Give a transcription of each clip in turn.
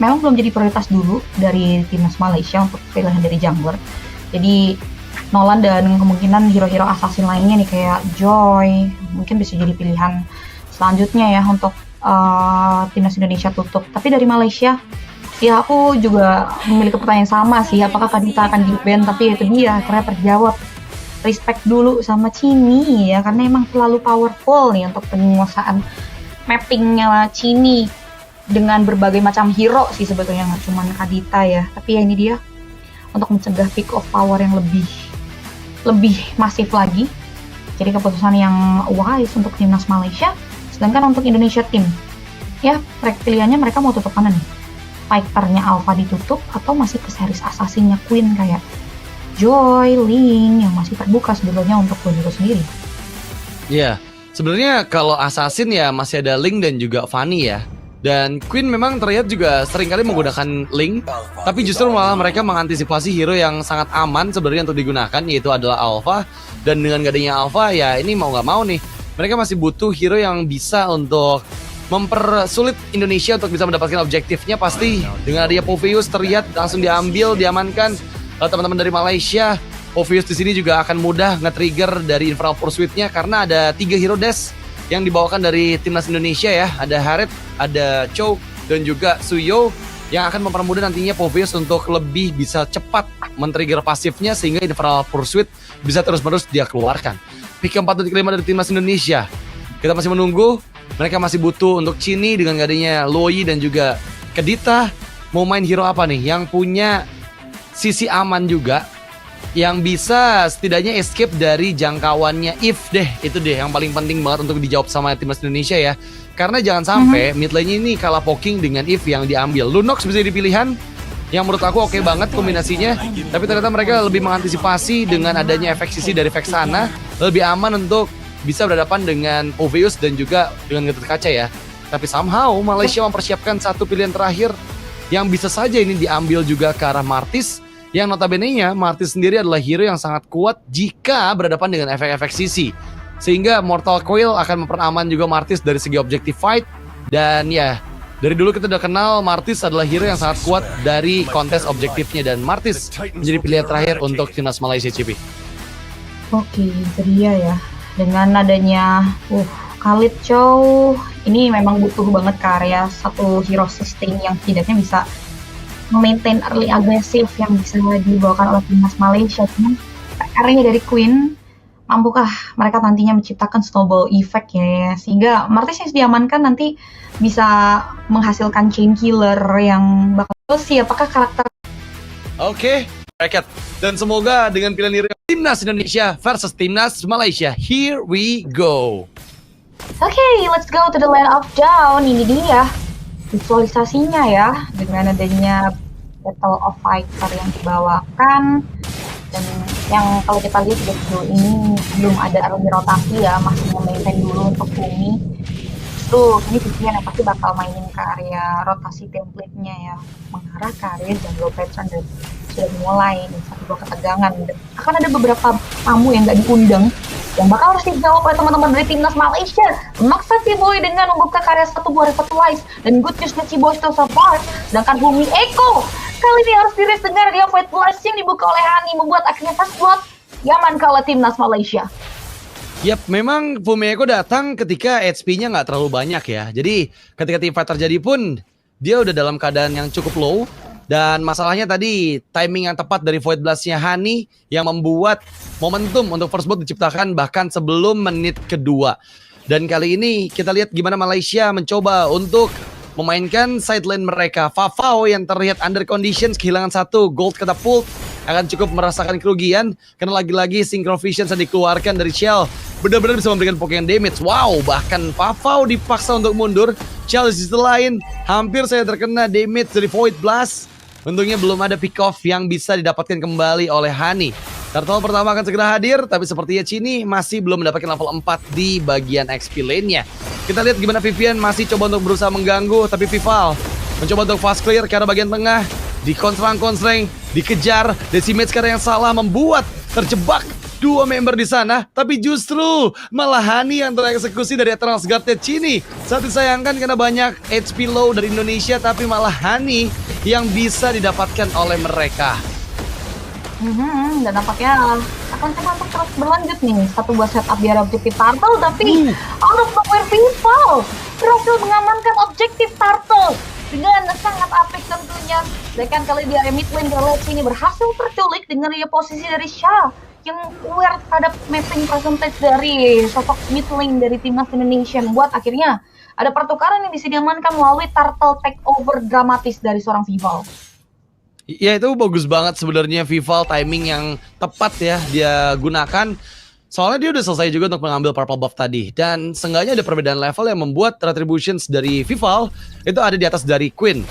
memang belum jadi prioritas dulu dari timnas Malaysia untuk pilihan dari jungler. Jadi Nolan dan kemungkinan hero-hero assassin lainnya nih kayak Joy mungkin bisa jadi pilihan selanjutnya ya untuk timnas Indonesia tutup. Tapi dari Malaysia, ya aku juga memiliki pertanyaan sama sih, apakah Kadita akan di-ban, tapi itu dia akhirnya terjawab. Respect dulu sama Cini ya, karena emang terlalu powerful nih untuk penguasaan mappingnya Cini dengan berbagai macam hero sih sebetulnya, nggak cuma Kadita ya. Tapi ya ini dia, untuk mencegah peak of power yang lebih masif lagi. Jadi keputusan yang wise untuk timnas Malaysia. Sedangkan untuk Indonesia tim, ya pilihannya mereka mau tutup mana nih? Fighternya Alpha ditutup atau masih ke series assassinnya Queen kayak Joy, Ling yang masih terbuka sebetulnya untuk Queen itu sendiri. Iya, sebenarnya kalau assassin ya masih ada Ling dan juga Fanny ya. Dan Queen memang terlihat juga seringkali menggunakan Ling, tapi justru malah mereka mengantisipasi hero yang sangat aman sebenarnya untuk digunakan, yaitu adalah Alpha. Dan dengan gak adanya Alpha ya ini mau gak mau nih, mereka masih butuh hero yang bisa untuk mempersulit Indonesia untuk bisa mendapatkan objektifnya. Pasti dengan adanya Poveus terlihat langsung diambil, diamankan. Teman-teman dari Malaysia, Poveus di sini juga akan mudah nge-trigger dari Infernal Pursuit-nya karena ada 3 hero dash yang dibawakan dari timnas Indonesia ya. Ada Harith, ada Chow, dan juga Suyo yang akan mempermudah nantinya Poveus untuk lebih bisa cepat men-trigger pasifnya sehingga Infernal Pursuit bisa terus-menerus dia keluarkan. Pick keempat dan kelima dari timnas Indonesia, kita masih menunggu. Mereka masih butuh untuk Cini dengan adanya Loi dan juga Kadita. Mau main hero apa nih yang punya sisi aman juga, yang bisa setidaknya escape dari jangkauannya If deh. Itu deh yang paling penting banget untuk dijawab sama timnas Indonesia ya. Karena jangan sampai mid lane ini kalah poking dengan If yang diambil. Lunox bisa jadi pilihan yang menurut aku oke banget kombinasinya. Tapi ternyata mereka lebih mengantisipasi dengan adanya efek sisi dari Vexana, lebih aman untuk bisa berhadapan dengan Poveus dan juga dengan Gatot Kaca ya. Tapi somehow Malaysia mempersiapkan satu pilihan terakhir yang bisa saja ini diambil juga ke arah Martis. Yang notabene-nya Martis sendiri adalah hero yang sangat kuat jika berhadapan dengan efek-efek sisi. Sehingga Mortal Coil akan memperaman juga Martis dari segi objective fight. Dan ya, dari dulu kita udah kenal Martis adalah hero yang sangat kuat dari kontes objektifnya. Dan Martis menjadi pilihan terakhir untuk timnas Malaysia, Cipi. Oke, itu dia ya. Dengan adanya Khalid Chow, ini memang butuh banget karya satu hero sustain yang setidaknya bisa maintain early agresif yang bisa dibawakan oleh timnas Malaysia. Cuman PR-nya dari Queen, mampukah mereka nantinya menciptakan snowball effect ya, sehingga Martis yang diamankan nanti bisa menghasilkan chain killer yang bakal sih apakah karakter. Oke, bracket. Dan semoga dengan pilihan hero timnas Indonesia versus timnas Malaysia. Here we go. Oke, let's go to the land of down. Ini dia visualisasinya ya, dengan adanya Battle of Fighter yang dibawakan. Dan yang kalau kita lihat video ini belum ada army rotasi ya, masih memaintain dulu untuk Bumi. Tuh, ini Vivian yang pasti bakal mainin ke area rotasi template-nya ya, mengarah ke area jungle pattern, dan sudah dimulai nih satu dua ketegangan. Dan akan ada beberapa tamu yang nggak diundang yang bakal harus dijawab oleh teman-teman dari timnas Malaysia. Memaksa Ciboy dengan membuka karya satu buah revitalize, dan good newsnya Ciboy still survive. Sedangkan Bumi Eko kali ini harus diris dengan dia revitalize yang dibuka oleh Hani, membuat akhirnya first blood Yaman kalah timnas Malaysia. Yap, memang Fumeko datang ketika HP-nya nggak terlalu banyak ya. Jadi ketika teamfight terjadi pun dia udah dalam keadaan yang cukup low. Dan masalahnya tadi timing yang tepat dari Void Blast-nya Hani yang membuat momentum untuk first blood diciptakan bahkan sebelum menit kedua. Dan kali ini kita lihat gimana Malaysia mencoba untuk memainkan side lane mereka. Fafao yang terlihat under conditions, kehilangan satu gold catapult, akan cukup merasakan kerugian karena lagi-lagi Synchro Visions yang dikeluarkan dari Shell benar-benar bisa memberikan Pokemon damage. Wow, bahkan Fafao dipaksa untuk mundur. Shell di sisi lain hampir saya terkena damage dari Void Blast. Untungnya belum ada pick off yang bisa didapatkan kembali oleh Hani. Turtle pertama akan segera hadir, tapi sepertinya Cini masih belum mendapatkan level 4 di bagian XP lane-nya. Kita lihat gimana Vivian masih coba untuk berusaha mengganggu, tapi Vival mencoba untuk fast clear ke arah bagian tengah. Dikonstrang-konstreng, dikejar, decimate sekarang yang salah membuat terjebak dua member di sana, tapi justru malah Hani yang tereksekusi dari Eternals Guard-nya Chini. Saat disayangkan karena banyak HP low dari Indonesia, tapi malah Hani yang bisa didapatkan oleh mereka. Dan nampaknya akan untuk terus berlanjut nih. Satu buah setup di area objektif Turtle, tapi out of nowhere Vival berhasil mengamankan objektif Turtle dengan sangat apik tentunya. Sedangkan kali di area mid lane Galaxy ini berhasil terculik dengan posisi dari Shah yang aware terhadap mapping percentage dari sosok mid lane dari timnas Indonesia, membuat akhirnya ada pertukaran yang bisa diamankan melalui Turtle takeover dramatis dari seorang Vival. Ya itu bagus banget sebenarnya Vival, timing yang tepat ya dia gunakan. Soalnya dia udah selesai juga untuk mengambil purple buff tadi. Dan seenggaknya ada perbedaan level yang membuat retributions dari Vival itu ada di atas dari Queen.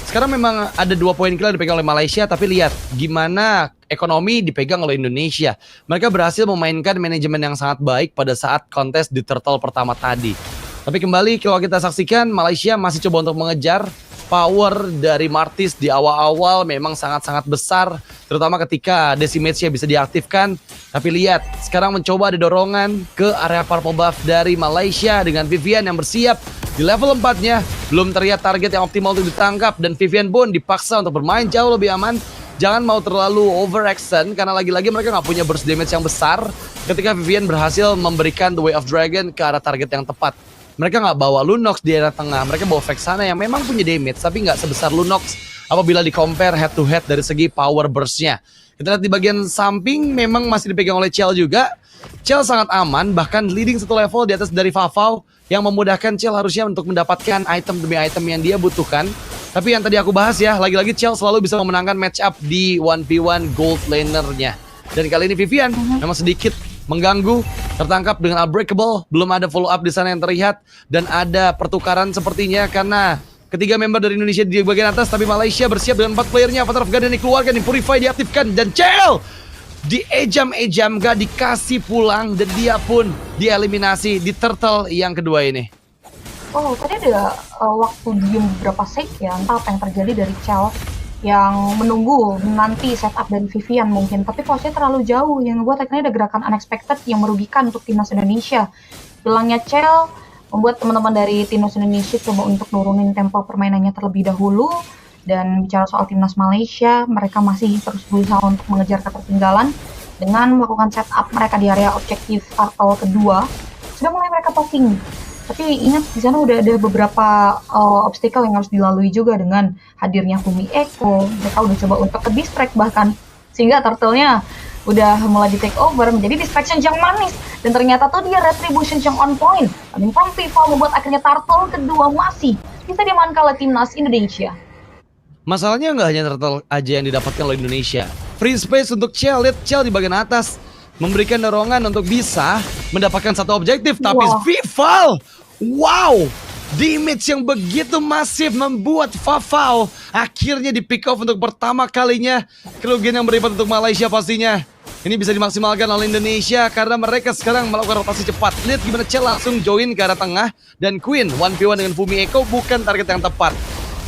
Sekarang memang ada 2 poin kill yang dipegang oleh Malaysia, tapi lihat gimana ekonomi dipegang oleh Indonesia. Mereka berhasil memainkan manajemen yang sangat baik pada saat kontes di Turtle pertama tadi. Tapi kembali kalau kita saksikan, Malaysia masih coba untuk mengejar. Power dari Martis di awal-awal memang sangat-sangat besar, terutama ketika Decimate-nya bisa diaktifkan. Tapi lihat, sekarang mencoba ada dorongan ke area purple buff dari Malaysia dengan Vivian yang bersiap di level 4-nya. Belum terlihat target yang optimal untuk ditangkap, dan Vivian pun dipaksa untuk bermain jauh lebih aman. Jangan mau terlalu overextend, karena lagi-lagi mereka nggak punya burst damage yang besar ketika Vivian berhasil memberikan The Way of Dragon ke arah target yang tepat. Mereka nggak bawa Lunox di area tengah, mereka bawa Vexana yang memang punya damage, tapi nggak sebesar Lunox apabila di-compare head-to-head dari segi power burst-nya. Kita lihat di bagian samping memang masih dipegang oleh Chell juga. Chell sangat aman, bahkan leading 1 level di atas dari Vavau, yang memudahkan Chell harusnya untuk mendapatkan item demi item yang dia butuhkan. Tapi yang tadi aku bahas ya, lagi-lagi Chell selalu bisa memenangkan match up di 1v1 gold laner-nya. Dan kali ini Vivian memang sedikit mengganggu, tertangkap dengan Unbreakable, belum ada follow up di sana yang terlihat, dan ada pertukaran sepertinya karena ketiga member dari Indonesia di bagian atas, tapi Malaysia bersiap dengan 4 playernya. Avatar of God yang dikeluarkan, di Purify diaktifkan, dan Chell di ejam-ejam gak dikasih pulang, dan dia pun dieliminasi di Turtle yang kedua ini. Oh, tadi ada waktu diem beberapa sek ya, entah apa yang terjadi dari Chell yang menunggu nanti setup dari Vivian mungkin, tapi posisinya terlalu jauh yang membuat akhirnya ada gerakan unexpected yang merugikan untuk timnas Indonesia. Hilangnya Chell membuat teman-teman dari timnas Indonesia coba untuk nurunin tempo permainannya terlebih dahulu. Dan bicara soal timnas Malaysia, mereka masih terus berusaha untuk mengejar ketertinggalan dengan melakukan setup mereka di area objektif Turtle kedua. Sudah mulai mereka poking. Tapi ingat di sana udah ada beberapa obstacle yang harus dilalui juga dengan hadirnya Fumi Echo. Mereka udah coba untuk ke distract bahkan, sehingga Turtle-nya udah mulai di take over menjadi distraction yang manis, dan ternyata tuh dia retribution yang on point. Dan from Vival membuat akhirnya Turtle kedua masih bisa diamankan oleh timnas Indonesia. Masalahnya nggak hanya Turtle aja yang didapatkan oleh Indonesia. Free space untuk Chell, lihat Chell di bagian atas memberikan dorongan untuk bisa mendapatkan satu objektif, tapi Vival, wow, damage yang begitu masif membuat Vavau akhirnya di pick off untuk pertama kalinya. Kerugian yang berlipat untuk Malaysia pastinya. Ini bisa dimaksimalkan oleh Indonesia karena mereka sekarang melakukan rotasi cepat. Lihat gimana Chell langsung join ke arah tengah, dan Queen 1v1 dengan Fumi Echo bukan target yang tepat.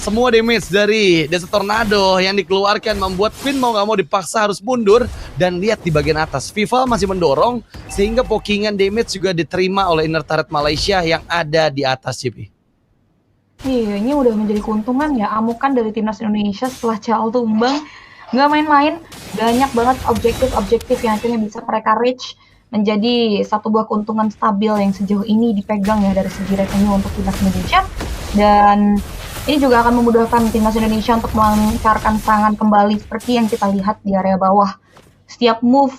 Semua damage dari Desert Tornado yang dikeluarkan membuat Queen mau gak mau dipaksa harus mundur. Dan lihat di bagian atas, Vival masih mendorong sehingga pokingan damage juga diterima oleh inner turret Malaysia yang ada di atas, JP. Iya, ini udah menjadi keuntungan ya, amukan dari timnas Indonesia setelah Chell tumbang. Nggak main-main, banyak banget objektif-objektif yang akhirnya bisa mereka reach, menjadi satu buah keuntungan stabil yang sejauh ini dipegang ya dari segi revenue untuk timnas Indonesia. Dan ini juga akan memudahkan timnas Indonesia untuk melancarkan serangan kembali seperti yang kita lihat di area bawah. Setiap move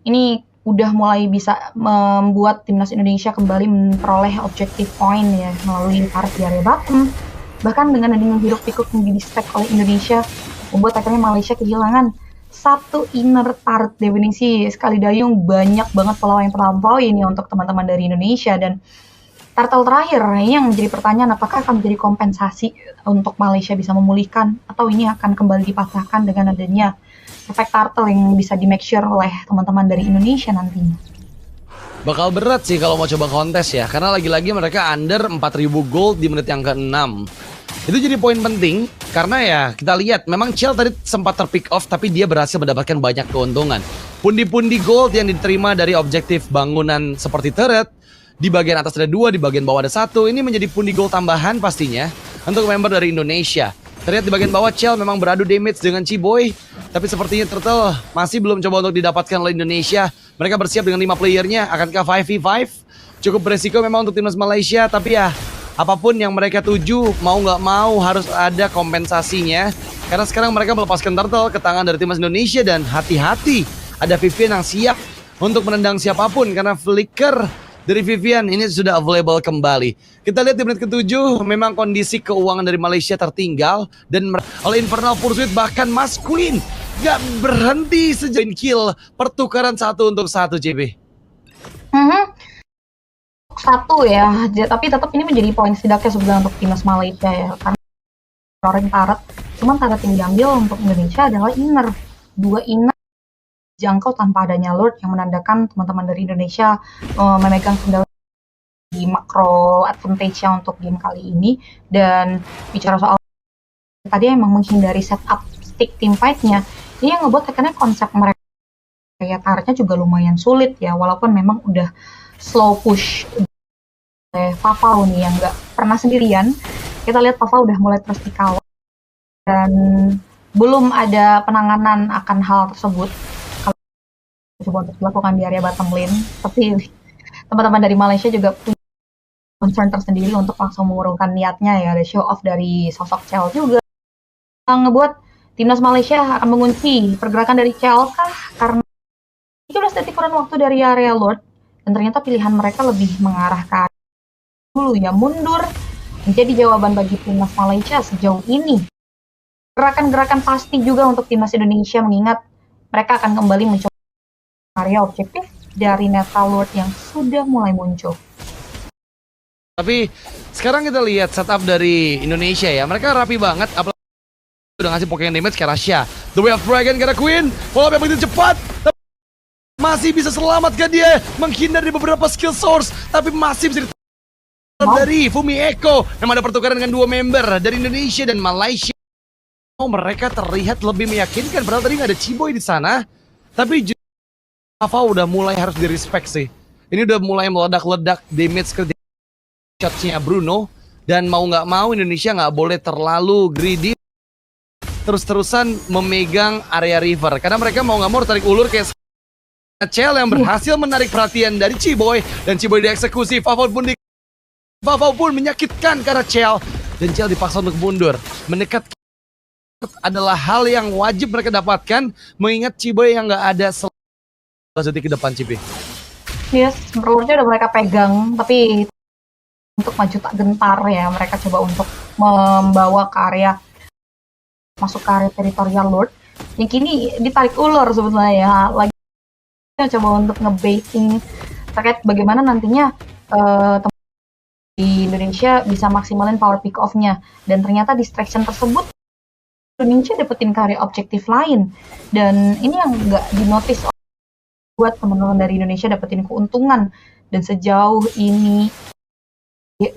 ini udah mulai bisa membuat timnas Indonesia kembali memperoleh objective point ya melalui part di area bottom. Bahkan dengan adanya hiruk pikuk yang di-stack oleh Indonesia, membuat akhirnya Malaysia kehilangan satu inner turret. Definisi sekali dayung banyak banget peluang yang terlampaui ini untuk teman-teman dari Indonesia. Dan Turtle terakhir yang menjadi pertanyaan, apakah akan menjadi kompensasi untuk Malaysia bisa memulihkan, atau ini akan kembali dipatahkan dengan adanya efek Turtle yang bisa di make sure oleh teman-teman dari Indonesia nantinya. Bakal berat sih kalau mau coba kontes ya, karena lagi-lagi mereka under 4.000 gold di menit yang ke-6. Itu jadi poin penting, karena ya kita lihat memang Chell tadi sempat terpick off, tapi dia berhasil mendapatkan banyak keuntungan. Pundi-pundi gold yang diterima dari objektif bangunan seperti turret. Di bagian atas ada 2, di bagian bawah ada 1. Ini menjadi pundi gold tambahan pastinya untuk member dari Indonesia. Terlihat di bagian bawah Chell memang beradu damage dengan Ciboy. Tapi sepertinya Turtle masih belum coba untuk didapatkan oleh Indonesia. Mereka bersiap dengan 5 playernya. Akankah 5v5? Cukup beresiko memang untuk timnas Malaysia. Tapi ya, apapun yang mereka tuju, mau nggak mau harus ada kompensasinya. Karena sekarang mereka melepaskan Turtle ke tangan dari timnas Indonesia. Dan hati-hati, ada Vivian yang siap untuk menendang siapapun. Karena flicker dari Vivian ini sudah available kembali. Kita lihat di menit ke-7, memang kondisi keuangan dari Malaysia tertinggal. Dan oleh Infernal Pursuit bahkan Mas Queen gak berhenti sejauh kill. Pertukaran 1 untuk 1, JB. Satu ya, tapi tetap ini menjadi poin setidaknya sebenarnya untuk timnas Malaysia ya. Karena orang Taret, cuman Taret yang diambil untuk Indonesia adalah inner. 2 inner jangkau tanpa adanya Lord yang menandakan teman-teman dari Indonesia memegang kendali di makro advantage-nya untuk game kali ini. Dan bicara soal tadi emang menghindari setup stick team fight-nya, ini yang ngebuat akhirnya konsep mereka kayak taretnya juga lumayan sulit ya, walaupun memang udah slow push oleh Fafau nih yang nggak pernah sendirian. Kita lihat Fafau udah mulai terus dikawal dan belum ada penanganan akan hal tersebut coba untuk dilakukan di area bottom lane, tapi teman-teman dari Malaysia juga punya concern tersendiri untuk langsung mengurungkan niatnya ya. Ada show off dari sosok Chell juga yang ngebuat timnas Malaysia akan mengunci pergerakan dari Chell kah karena 13 detik kurang waktu dari area Lord, dan ternyata pilihan mereka lebih mengarah ke dulu ya, mundur menjadi jawaban bagi timnas Malaysia sejauh ini. Gerakan-gerakan pasti juga untuk timnas Indonesia mengingat mereka akan kembali mencoba area objektif dari Neta Lord yang sudah mulai muncul. Tapi sekarang kita lihat setup dari Indonesia ya. Mereka rapi banget, apalagi udah ngasih Pokemon damage ke Rasha. The Way of Dragon ke Queen, follow up yang begitu cepat. Masih bisa selamatkan dia, menghindar dari beberapa skill source, tapi masih bisa dari Fumi Eko. Memang ada pertukaran dengan 2 member dari Indonesia dan Malaysia. Mereka terlihat lebih meyakinkan, padahal tadi nggak ada Ciboy di sana. Tapi Ava udah mulai harus di-respect sih. Ini udah mulai meledak-ledak damage ke shotnya Bruno. Dan mau nggak mau Indonesia nggak boleh terlalu greedy. Terus-terusan memegang area river. Karena mereka mau nggak mau tarik ulur kayak Chell yang berhasil menarik perhatian dari Ciboy. Dan Ciboy dieksekusi. Fafau pun menyakitkan karena Chell. Dan Chell dipaksa untuk mundur. Mendekat adalah hal yang wajib mereka dapatkan. Mengingat Ciboy yang nggak ada detik ke depan, Cipi. Yes, Lordnya udah mereka pegang, tapi untuk maju tak gentar ya, mereka coba untuk membawa ke area, masuk ke area teritorial Lord. Yang kini ditarik ulur sebetulnya ya, lagi coba untuk ngebaiting terkait bagaimana nantinya di Indonesia bisa maksimalin power pick off-nya. Dan ternyata distraction tersebut Indonesia dapetin ke area objektif lain. Dan ini yang nggak dinotis buat teman-teman dari Indonesia dapetin keuntungan. Dan sejauh ini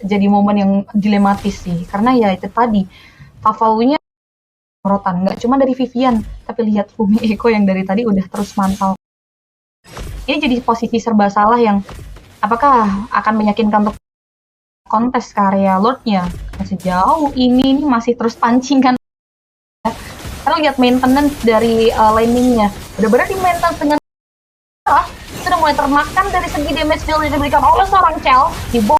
jadi momen yang dilematis sih, karena ya itu tadi Fafau-nya sorotan, nggak cuma dari Vivian, tapi lihat Fumi Eko yang dari tadi udah terus mantau. Ini jadi posisi serba salah yang apakah akan meyakinkan untuk kontes ke area Lord-nya. Sejauh ini masih terus pancingan. Karena lihat maintenance dari laning-nya, benar-benar di maintenance dengan sudah mulai termakan dari segi damage deal yang diberikan oleh seorang Chell. Di bawah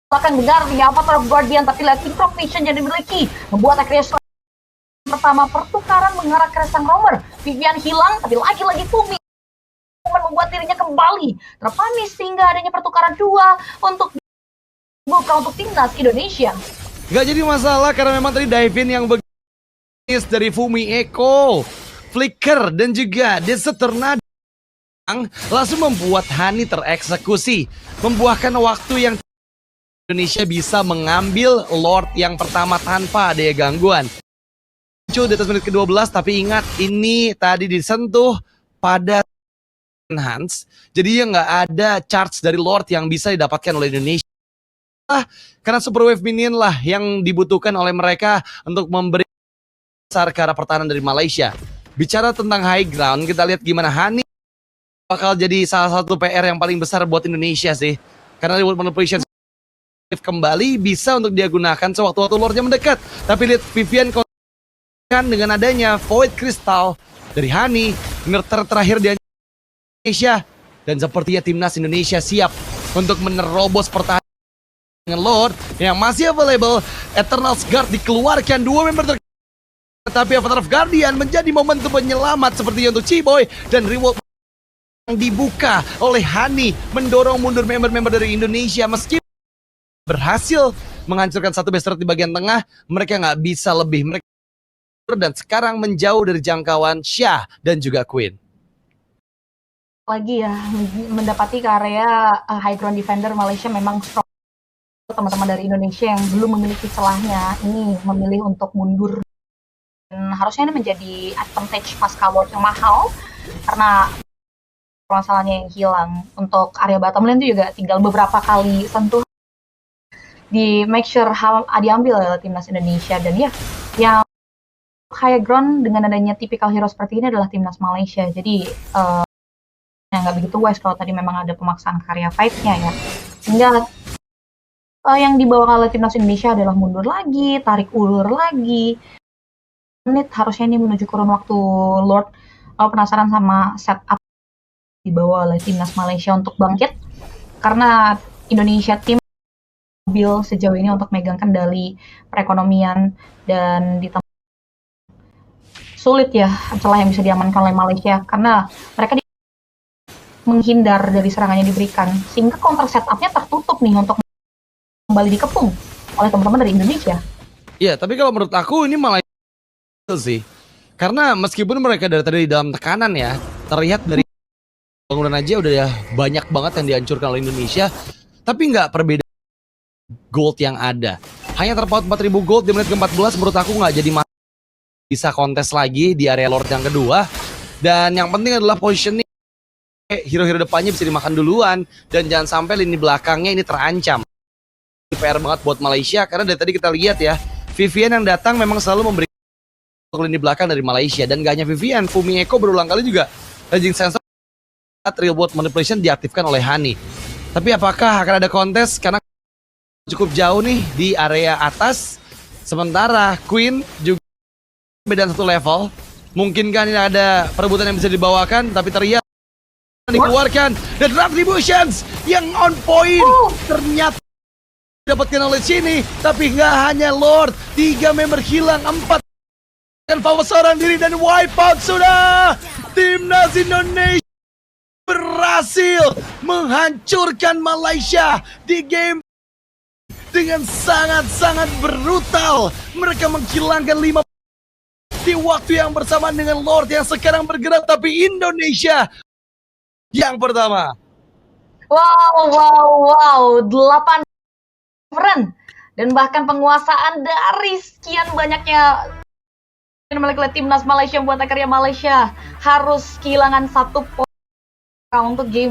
akan dengar di Avatar of Guardian, tapi lihat Improv Vision yang dimiliki membuat akhirnya pertama pertukaran mengarah ke sang romer. Vivian hilang, tapi lagi-lagi Fumi membuat dirinya kembali terpanis sehingga adanya pertukaran 2 untuk buka untuk timnas Indonesia. Gak jadi masalah karena memang tadi dive-in yang bagus dari Fumi Eko, Flicker dan juga Desert Tornado langsung membuat Hani tereksekusi, membuahkan waktu yang Indonesia bisa mengambil Lord yang pertama tanpa ada gangguan. Muncul di atas menit ke-12, tapi ingat ini tadi disentuh pada enhance, jadi nggak ada charge dari Lord yang bisa didapatkan oleh Indonesia. Karena Super Wave Minion lah yang dibutuhkan oleh mereka untuk memberi besar ke arah pertahanan dari Malaysia. Bicara tentang high ground, kita lihat gimana Hani bakal jadi salah satu PR yang paling besar buat Indonesia sih. Karena reward manipulation kembali bisa untuk dia gunakan sewaktu-waktu Lordnya mendekat. Tapi lihat Vivian kan dengan adanya Void Crystal dari Hani, nurter terakhir di Indonesia. Dan sepertinya timnas Indonesia siap untuk menerobos pertahanan dengan Lord yang masih available. Eternal's Guard dikeluarkan, dua member tapi Avatar of Guardian menjadi momentum penyelamat seperti untuk Ciboy dan reward yang dibuka oleh Hani mendorong mundur member-member dari Indonesia. Meski berhasil menghancurkan satu base turret di bagian tengah, mereka nggak bisa lebih. Mereka dan sekarang menjauh dari jangkauan Syah dan juga Queen. Lagi ya, mendapati ke area high ground defender Malaysia memang strong. Teman-teman dari Indonesia yang belum memiliki celahnya ini memilih untuk mundur. Dan harusnya ini menjadi advantage pasca World yang mahal karena masalahnya yang hilang. Untuk area bottom lane itu juga tinggal beberapa kali sentuh di make sure diambil oleh timnas Indonesia. Dan ya, yang high ground dengan adanya tipikal hero seperti ini adalah timnas Malaysia. Jadi yang nggak begitu wise kalau tadi memang ada pemaksaan karya fight-nya ya. Sehingga yang dibawa oleh timnas Indonesia adalah mundur lagi, tarik ulur lagi. Menit harusnya ini menuju kurun waktu Lord. Penasaran sama setup dibawa oleh timnas Malaysia untuk bangkit karena Indonesia tim mobil sejauh ini untuk megang kendali perekonomian dan ditambah sulit ya celah yang bisa diamankan oleh Malaysia karena mereka menghindar dari serangan yang diberikan sehingga counter setupnya tertutup nih untuk kembali dikepung oleh teman-teman dari Indonesia. Iya, tapi kalau menurut aku ini malah sih. Karena meskipun mereka dari tadi di dalam tekanan ya, terlihat dari bangunan aja udah ya banyak banget yang dihancurkan oleh Indonesia, tapi nggak perbedaan gold yang ada. Hanya terpaut 4.000 gold di menit ke-14 menurut aku nggak jadi bisa kontes lagi di area Lord yang kedua. Dan yang penting adalah positioning hero-hero depannya bisa dimakan duluan dan jangan sampai lini belakangnya ini terancam. PR banget buat Malaysia karena dari tadi kita lihat ya, Vivian yang datang memang selalu memberi lini belakang dari Malaysia dan gak hanya Vivian, Fumi Eko berulang kali juga raging sensor reward manipulation diaktifkan oleh Hani. Tapi apakah akan ada kontes karena cukup jauh nih di area atas, sementara Queen juga beda satu level. Mungkinkah ini ada perebutan yang bisa dibawakan, tapi terlihat dikeluarkan dan Retributions yang on point ternyata dapatkan oleh sini, tapi nggak hanya Lord, 3 member hilang, 4 dan Fawas seorang diri dan wipeout sudah. Timnas Indonesia berhasil menghancurkan Malaysia di game dengan sangat-sangat brutal. Mereka menghilangkan 5 di waktu yang bersamaan dengan Lord yang sekarang bergerak, tapi Indonesia yang pertama. Wow, 8 run dan bahkan penguasaan dari sekian banyaknya oleh timnas Malaysia membuat akhirnya Malaysia harus kehilangan 1 poin untuk game